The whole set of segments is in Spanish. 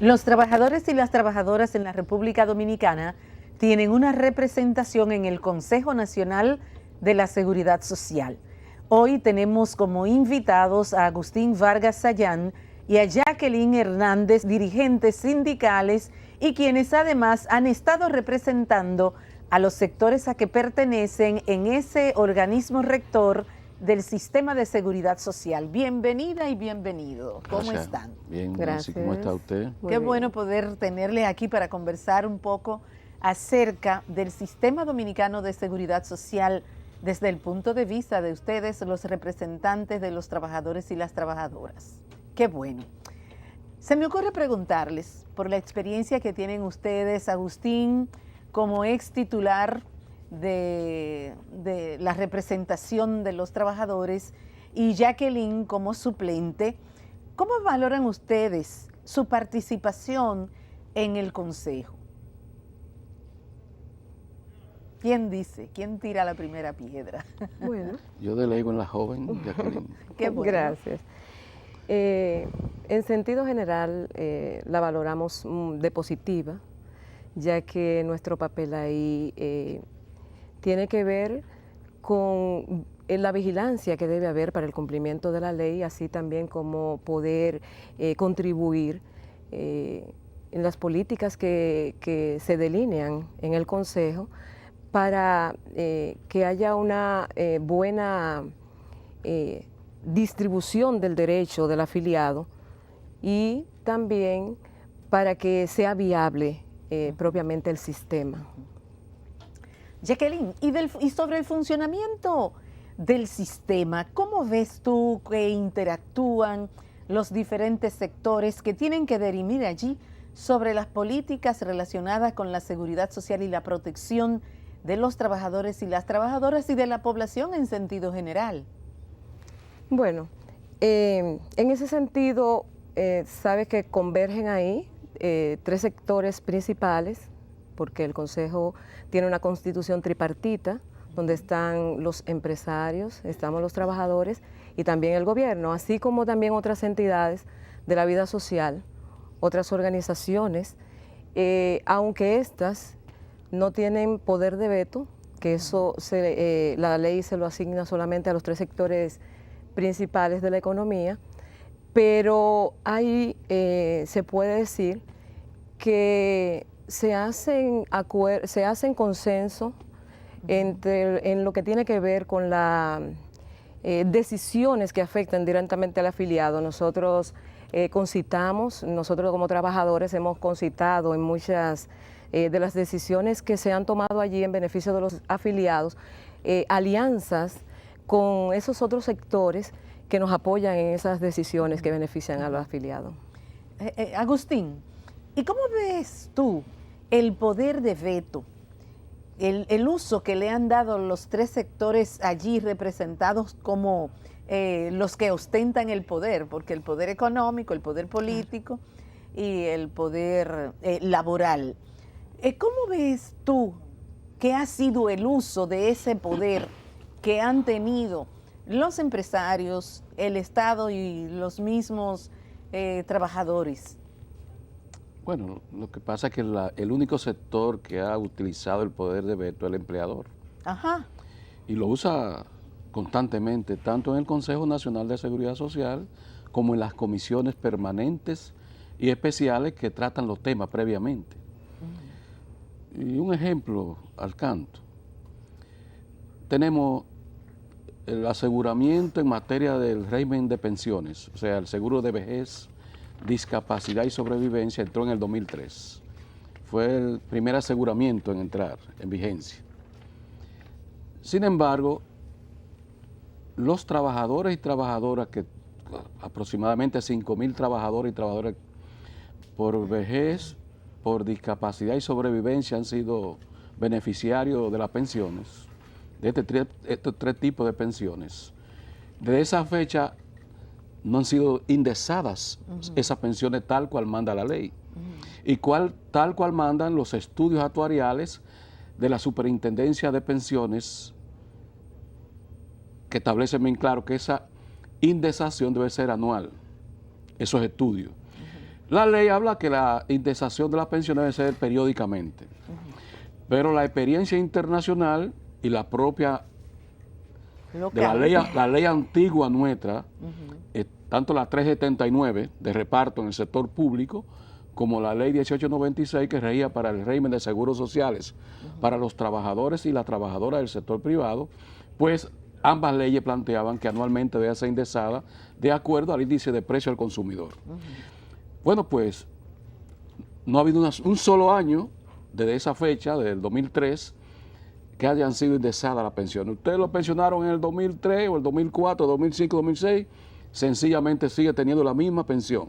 Los trabajadores y las trabajadoras en la República Dominicana tienen una representación en el Consejo Nacional de la Seguridad Social. Hoy tenemos como invitados a Agustín Vargas Sayán y a Jacqueline Hernández, dirigentes sindicales y quienes además han estado representando a los sectores a que pertenecen en ese organismo rector del Sistema de Seguridad Social. Bienvenida y bienvenido. ¿Cómo Gracias. están? Bien, Gracias. ¿cómo está usted? Qué bueno poder tenerle aquí para conversar un poco acerca del Sistema Dominicano de Seguridad Social desde el punto de vista de ustedes, los representantes de los trabajadores y las trabajadoras. Qué bueno. Se me ocurre preguntarles por la experiencia que tienen ustedes, Agustín, como ex titular de la representación de los trabajadores y Jacqueline como suplente. ¿Cómo valoran ustedes su participación en el Consejo? ¿Quién dice? ¿Quién tira la primera piedra? Bueno, Yo delego en la joven Jacqueline. Qué bueno. gracias. En sentido general, la valoramos de positiva, ya que nuestro papel ahí tiene que ver con la vigilancia que debe haber para el cumplimiento de la ley, así también como poder contribuir en las políticas que se delinean en el Consejo para que haya una buena distribución del derecho del afiliado y también para que sea viable propiamente el sistema. Jacqueline, y sobre el funcionamiento del sistema, ¿cómo ves tú que interactúan los diferentes sectores que tienen que dirimir allí sobre las políticas relacionadas con la seguridad social y la protección de los trabajadores y las trabajadoras y de la población en sentido general? Bueno, en ese sentido, sabes que convergen ahí tres sectores principales, porque el Consejo tiene una constitución tripartita, donde están los empresarios, estamos los trabajadores y también el gobierno, así como también otras entidades de la vida social, otras organizaciones, aunque estas no tienen poder de veto, que eso la ley se lo asigna solamente a los tres sectores principales de la economía, pero ahí se puede decir que se hacen consenso en lo que tiene que ver con las decisiones que afectan directamente al afiliado. Nosotros nosotros como trabajadores hemos concitado en muchas de las decisiones que se han tomado allí en beneficio de los afiliados, alianzas con esos otros sectores que nos apoyan en esas decisiones que benefician a los afiliados. Agustín, ¿y cómo ves tú el poder de veto, el uso que le han dado los tres sectores allí representados como los que ostentan el poder, porque el poder económico, el poder político y el poder laboral? ¿Cómo ves tú que ha sido el uso de ese poder que han tenido los empresarios, el Estado y los mismos trabajadores? Bueno, lo que pasa es que el único sector que ha utilizado el poder de veto es el empleador. Ajá. Y lo usa constantemente, tanto en el Consejo Nacional de Seguridad Social como en las comisiones permanentes y especiales que tratan los temas previamente. Y un ejemplo al canto. Tenemos el aseguramiento en materia del régimen de pensiones, o sea, el seguro de vejez, discapacidad y sobrevivencia entró en el 2003. Fue el primer aseguramiento en entrar en vigencia. Sin embargo, los trabajadores y trabajadoras, que aproximadamente 5.000 trabajadores y trabajadoras por vejez, por discapacidad y sobrevivencia han sido beneficiarios de las pensiones, de estos tres tipos de pensiones. Desde esa fecha no han sido indexadas esas pensiones tal cual manda la ley y tal cual mandan los estudios actuariales de la Superintendencia de Pensiones, que establecen bien claro que esa indexación debe ser anual, esos estudios. La ley habla que la indexación de las pensiones debe ser periódicamente, pero la experiencia internacional y la propia de la ley antigua nuestra, tanto la 379 de reparto en el sector público, como la ley 1896 que regía para el régimen de seguros sociales para los trabajadores y las trabajadoras del sector privado, pues ambas leyes planteaban que anualmente debe ser indexada de acuerdo al índice de precio al consumidor. Bueno, pues no ha habido un solo año desde esa fecha, del 2003, que hayan sido indexadas las pensiones. Ustedes lo pensionaron en el 2003 o el 2004, 2005, 2006, sencillamente sigue teniendo la misma pensión.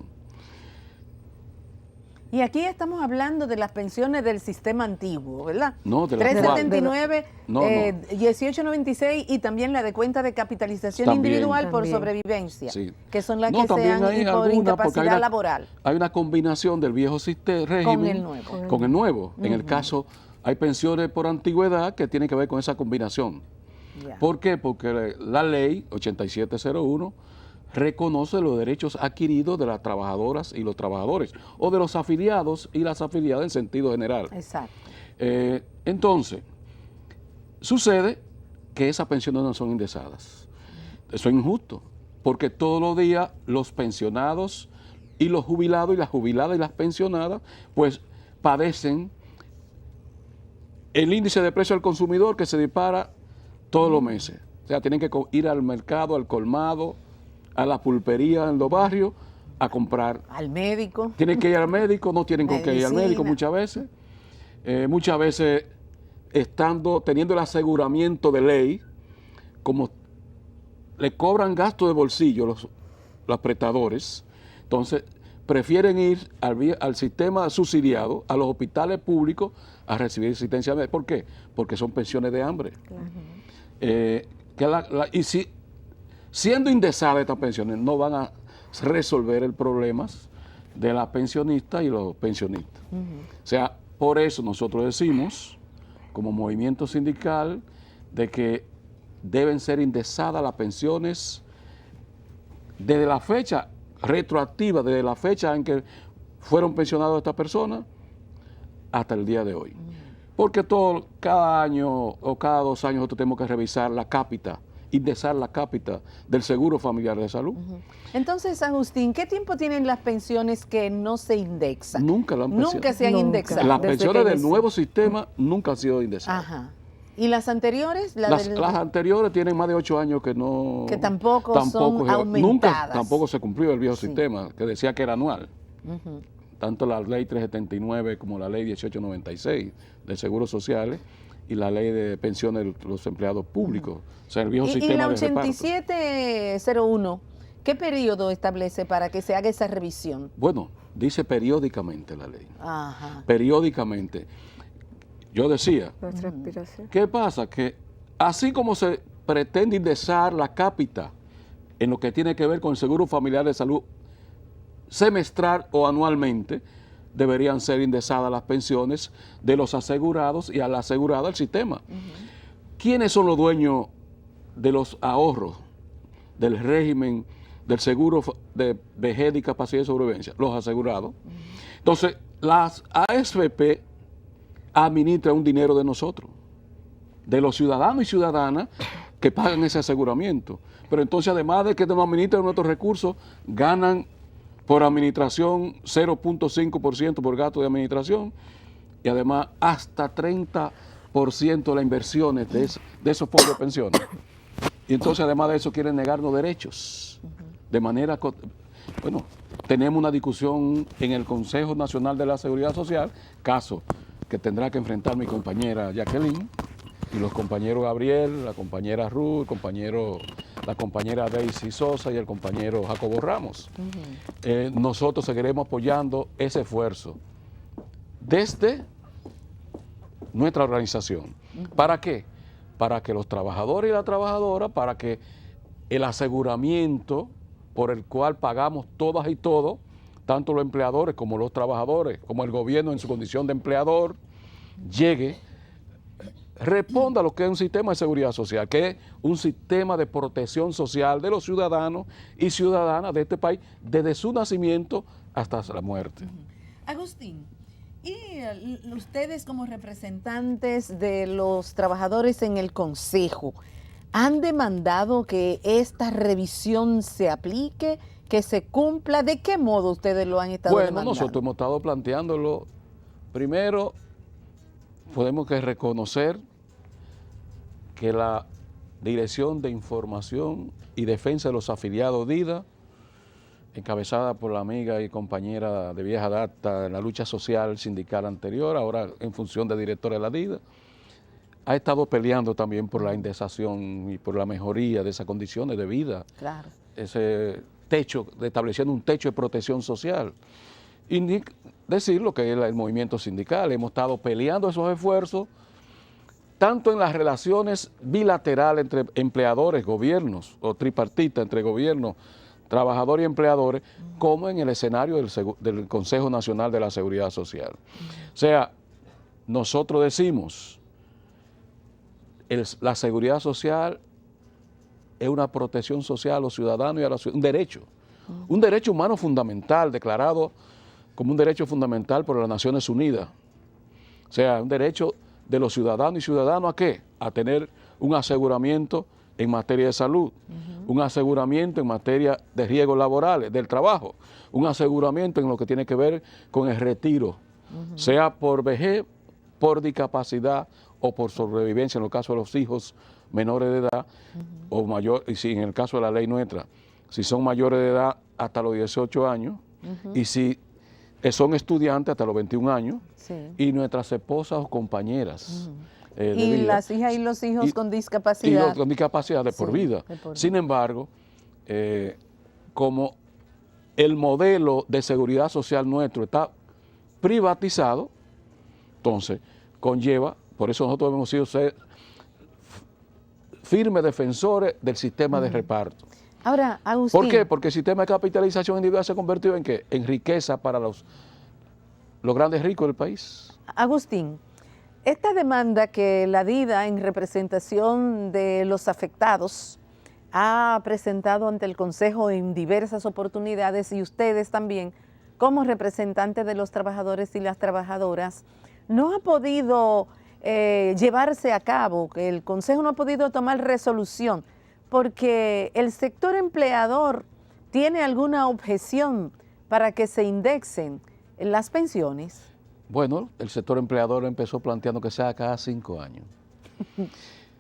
Y aquí estamos hablando de las pensiones del sistema antiguo, ¿verdad? No, de la 379, no. 1896 y también la de cuenta de capitalización También. individual por sobrevivencia, Sí. que son las No, que también sean hay y por alguna, incapacidad laboral. Hay una combinación del viejo régimen con el nuevo. En el caso, hay pensiones por antigüedad que tienen que ver con esa combinación. Ya. ¿Por qué? Porque la ley 8701 reconoce los derechos adquiridos de las trabajadoras y los trabajadores, o de los afiliados y las afiliadas en sentido general. Exacto. Entonces, sucede que esas pensiones no son indexadas. Eso es injusto, porque todos los días los pensionados y los jubilados y las jubiladas y las pensionadas, pues padecen el índice de precio al consumidor que se dispara todos los meses. O sea, tienen que ir al mercado, al colmado, a la pulpería en los barrios a comprar. Al médico. Tienen que ir al médico, no tienen con qué ir al médico muchas veces. Muchas veces teniendo el aseguramiento de ley, como le cobran gasto de bolsillo los prestadores, entonces prefieren ir al sistema subsidiado, a los hospitales públicos, a recibir asistencia médica. ¿Por qué? Porque son pensiones de hambre. Y si siendo indexadas estas pensiones, no van a resolver el problema de las pensionistas y los pensionistas. O sea, por eso nosotros decimos, como movimiento sindical, de que deben ser indexadas las pensiones desde la fecha retroactiva, desde la fecha en que fueron pensionadas estas personas, hasta el día de hoy. Porque cada año o cada 2 años nosotros tenemos que revisar la cápita, indexar la cápita del Seguro Familiar de Salud. Entonces, Agustín, ¿qué tiempo tienen las pensiones que no se indexan? Nunca se han indexado. Las pensiones del nuevo sistema nunca han sido indexadas. Ajá. ¿Y las anteriores? Las anteriores tienen más de 8 años que no... Que tampoco son aumentadas. Tampoco se cumplió el viejo sistema, que decía que era anual. Tanto la ley 379 como la ley 1896 de seguros sociales y la ley de pensiones de los empleados públicos. O sea, el viejo sistema y la de reparto. 8701, ¿qué periodo establece para que se haga esa revisión? Bueno, dice periódicamente la ley. Ajá. Periódicamente. Yo decía, ¿qué pasa? Que así como se pretende indexar la cápita en lo que tiene que ver con el Seguro Familiar de Salud semestral o anualmente, deberían ser indexadas las pensiones de los asegurados y al asegurado del sistema. ¿Quiénes son los dueños de los ahorros del régimen del seguro de vejez, discapacidad y sobrevivencia? Los asegurados. Entonces, las AFP administran un dinero de nosotros, de los ciudadanos y ciudadanas que pagan ese aseguramiento. Pero entonces, además de que nos administran nuestros recursos, ganan por administración 0.5% por gasto de administración y además hasta 30% de las inversiones de esos fondos de pensiones. Y entonces además de eso quieren negarnos derechos. De manera, bueno, tenemos una discusión en el Consejo Nacional de la Seguridad Social, caso que tendrá que enfrentar mi compañera Jacqueline y los compañeros Gabriel, la compañera Ruth, la compañera Daisy Sosa y el compañero Jacobo Ramos. Nosotros seguiremos apoyando ese esfuerzo desde nuestra organización. ¿Para qué? Para que los trabajadores y las trabajadoras, para que el aseguramiento por el cual pagamos todas y todos, tanto los empleadores como los trabajadores, como el gobierno en su condición de empleador, llegue responda a lo que es un sistema de seguridad social, que es un sistema de protección social de los ciudadanos y ciudadanas de este país desde su nacimiento hasta la muerte. Agustín, ¿y ustedes como representantes de los trabajadores en el Consejo han demandado que esta revisión se aplique, que se cumpla? ¿De qué modo ustedes lo han estado demandando? Bueno, nosotros hemos estado planteándolo. Primero, podemos que reconocer que la Dirección de Información y Defensa de los Afiliados DIDA, encabezada por la amiga y compañera de vieja data en la lucha social sindical anterior, ahora en función de directora de la DIDA, ha estado peleando también por la indexación y por la mejoría de esas condiciones de vida. Claro. Ese techo, estableciendo un techo de protección social. Y ni decir lo que es el movimiento sindical. Hemos estado peleando esos esfuerzos, tanto en las relaciones bilaterales entre empleadores, gobiernos, o tripartita entre gobiernos, trabajadores y empleadores, como en el escenario del Consejo Nacional de la Seguridad Social. O sea, nosotros decimos, la seguridad social es una protección social a los ciudadanos y a la ciudadanía, un derecho humano fundamental, declarado como un derecho fundamental por las Naciones Unidas. O sea, un derecho de los ciudadanos y ciudadanas ¿a qué? A tener un aseguramiento en materia de salud, un aseguramiento en materia de riesgos laborales, del trabajo, un aseguramiento en lo que tiene que ver con el retiro, sea por vejez, por discapacidad o por sobrevivencia en el caso de los hijos menores de edad o mayor, y si en el caso de la ley nuestra, si son mayores de edad hasta los 18 años y si son estudiantes hasta los 21 años y nuestras esposas o compañeras. Y las hijas y los hijos con discapacidad. Y los con discapacidad de por vida. Sin embargo, como el modelo de seguridad social nuestro está privatizado, entonces conlleva, por eso nosotros hemos sido firmes defensores del sistema de reparto. Ahora, Agustín. ¿Por qué? Porque el sistema de capitalización individual se ha convertido en ¿qué? En riqueza para los grandes ricos del país. Agustín, esta demanda que la DIDA en representación de los afectados ha presentado ante el Consejo en diversas oportunidades y ustedes también como representantes de los trabajadores y las trabajadoras, no ha podido llevarse a cabo, que el Consejo no ha podido tomar resolución porque el sector empleador tiene alguna objeción para que se indexen las pensiones. Bueno, el sector empleador empezó planteando que sea cada 5 años.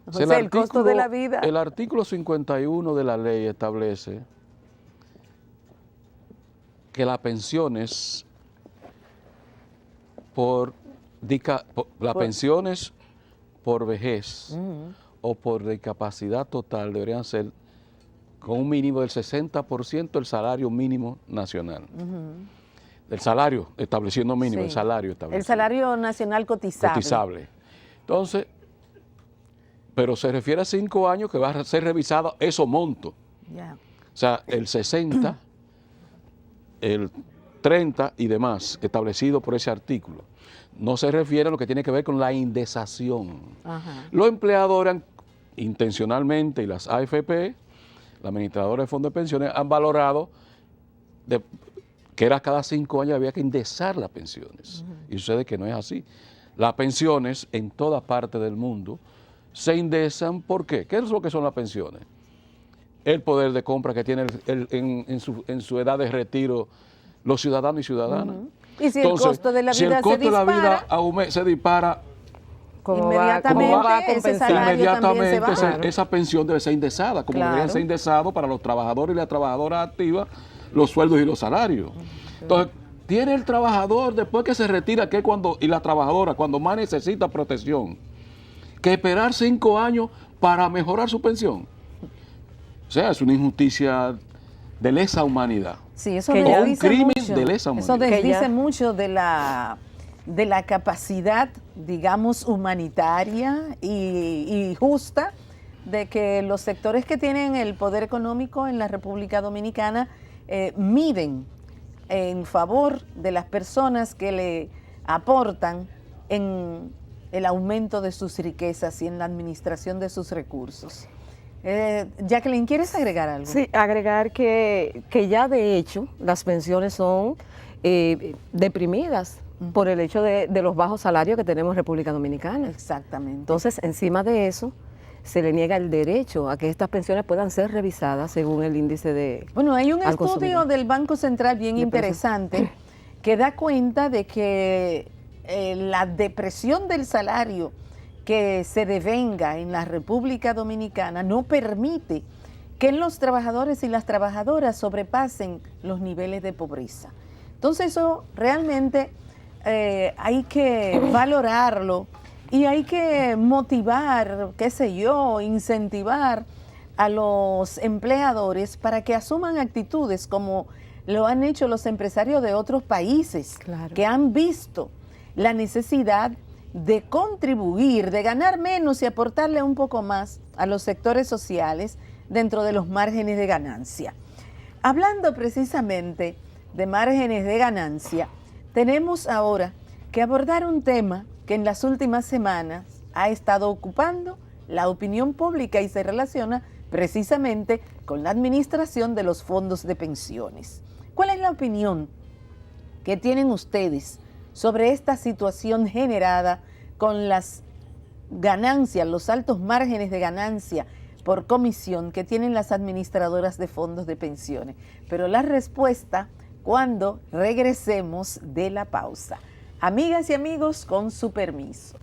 O sea, el costo de la vida. El artículo 51 de la ley establece que las pensiones por vejez o por discapacidad total deberían ser con un mínimo del 60% del salario mínimo nacional. El salario estableciendo mínimo, el salario establecido. El salario nacional cotizable. Entonces, pero se refiere a 5 años que va a ser revisado esos montos. O sea, el 60, el 30 y demás, establecido por ese artículo. No se refiere a lo que tiene que ver con la indexación. Los empleadores intencionalmente y las AFP, la administradora de fondos de pensiones, han valorado que era cada 5 años había que indexar las pensiones. Y sucede que no es así. Las pensiones en toda parte del mundo se indexan. ¿Por qué? ¿Qué es lo que son las pensiones? El poder de compra que tienen en su edad de retiro los ciudadanos y ciudadanas. Y si entonces, el costo de la vida, si el costo de la vida se dispara, inmediatamente esa pensión debe ser indexada, como deberían ser indexados para los trabajadores y las trabajadoras activas los sueldos y los salarios. Entonces, tiene el trabajador después que se retira, y la trabajadora cuando más necesita protección, que esperar 5 años para mejorar su pensión. O sea, es una injusticia de lesa humanidad. Sí, eso o un crimen de lesa humanidad. Eso desdice mucho de la capacidad, digamos, humanitaria y justa de que los sectores que tienen el poder económico en la República Dominicana miden en favor de las personas que le aportan en el aumento de sus riquezas y en la administración de sus recursos. Jacqueline, ¿quieres agregar algo? Sí, agregar que ya de hecho las pensiones son deprimidas por el hecho de los bajos salarios que tenemos en República Dominicana. Exactamente. Entonces, encima de eso, se le niega el derecho a que estas pensiones puedan ser revisadas según el índice de... Bueno, hay un estudio del Banco Central bien interesante que da cuenta de que la depresión del salario que se devenga en la República Dominicana no permite que los trabajadores y las trabajadoras sobrepasen los niveles de pobreza. Entonces eso realmente hay que valorarlo y hay que motivar, qué sé yo, incentivar a los empleadores para que asuman actitudes como lo han hecho los empresarios de otros países, claro, que han visto la necesidad de contribuir, de ganar menos y aportarle un poco más a los sectores sociales dentro de los márgenes de ganancia. Hablando precisamente de márgenes de ganancia, tenemos ahora que abordar un tema que en las últimas semanas ha estado ocupando la opinión pública y se relaciona precisamente con la administración de los fondos de pensiones. ¿Cuál es la opinión que tienen ustedes sobre esta situación generada con las ganancias, los altos márgenes de ganancia por comisión que tienen las administradoras de fondos de pensiones? Pero la respuesta cuando regresemos de la pausa. Amigas y amigos, con su permiso.